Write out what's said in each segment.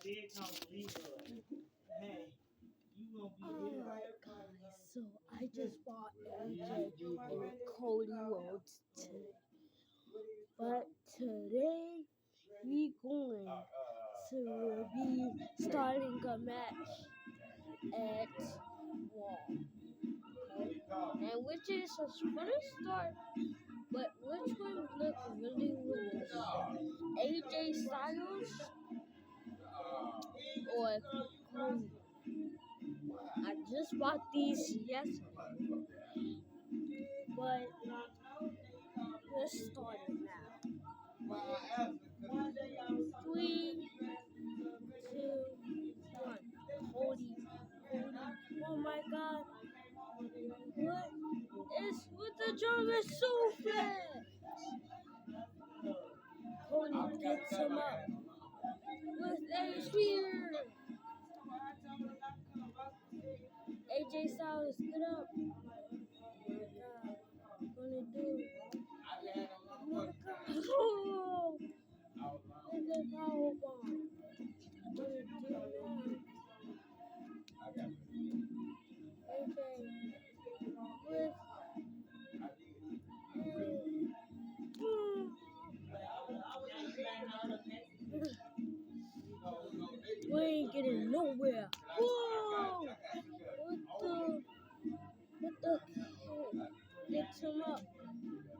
So I just bought AJ and Cody Rhodes today. But today we going to be starting a match at Wall. Okay? And which is gonna start, but which one look really AJ Styles or Cody? I just bought these yesterday, but let's start it now. 3, 2, 1. Cody. Oh my God. What is with the German so fast? Cody gets him up with a spear. AJ Styles, get up. Oh my God. Gonna do. Oh my God. Oh! With the powerbomb. Gonna do that. AJ with we ain't getting nowhere. Whoa! What the gets him up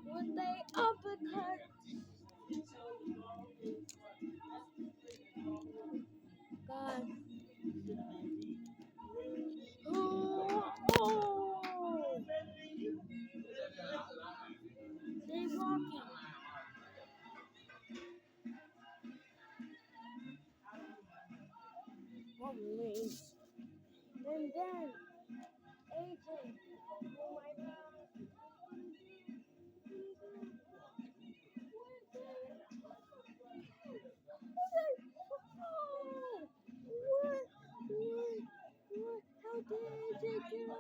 with the uppercut. God. Oh! They walking. Wings. And then AJ. Oh my God. What? How did AJ get up?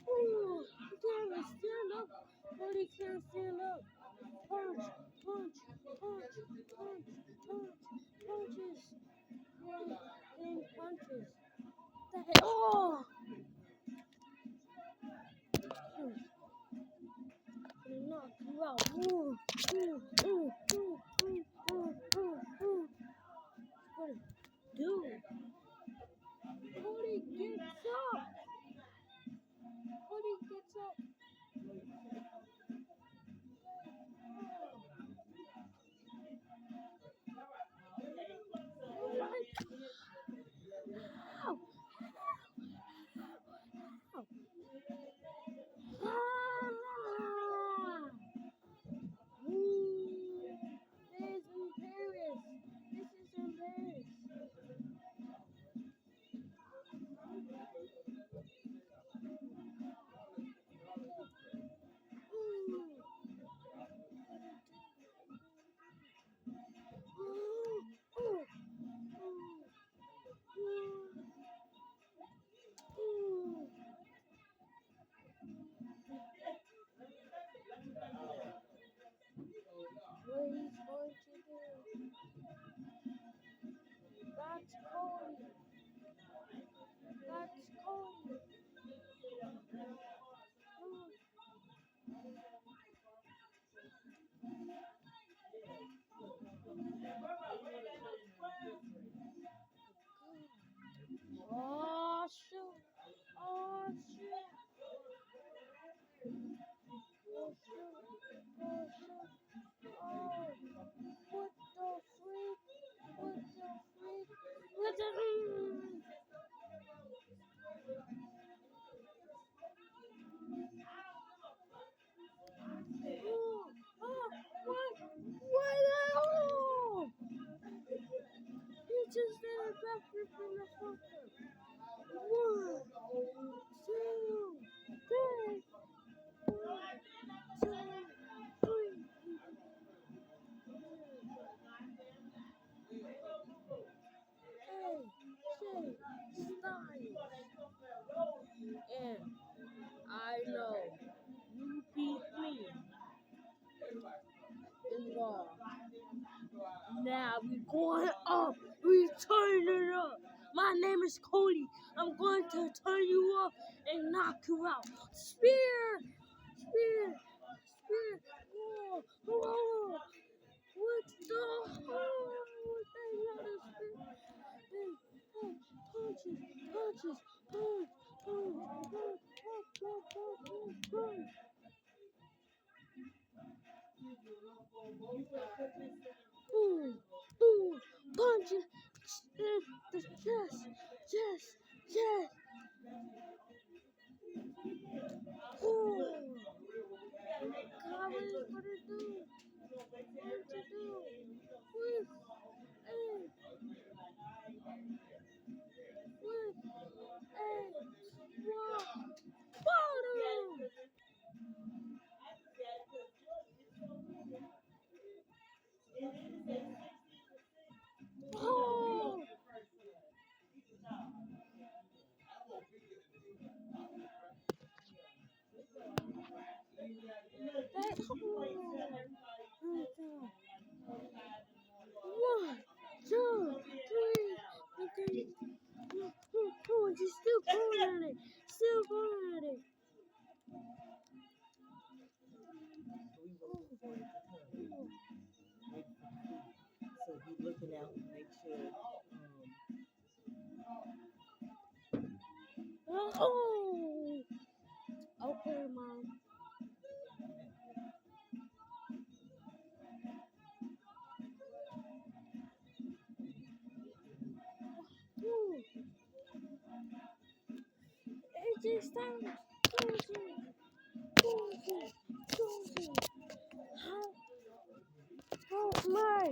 Oh, he can't stand up. But he can't stand up. Punches. Getting punches. The heck? Oh! Gonna knock you out. What do? Cody gets up. Ow. Ah! This is in Paris. What he's going to do? That's Cody. Oh shoot! What the? What? He just did a backflip in the poker. 1, 2, 3. 1, 2, 3. And I know you beat me in Raw. Now we going up. We turn it up. My name is Cody. I'm going to turn you up and knock you out. Spear! Spear! Spear! Whoa! Whoa! What the hell? What the hell is spear? Punches! Punches! Punch! Punch! Punch! Punch! Punch! Punch! Boom! Boom! Punches! The chest! Chest! Chest! Oh! God, what is what to do? What to do? What? Hey! What? Hey! What? Bottom! Oh! That, oh. One, two, three, okay. Oh, she's still going at it. Still going at it. So be looking out and make sure. Oh! Okay, Mom. Ooh. AJ Styles. How? Oh my!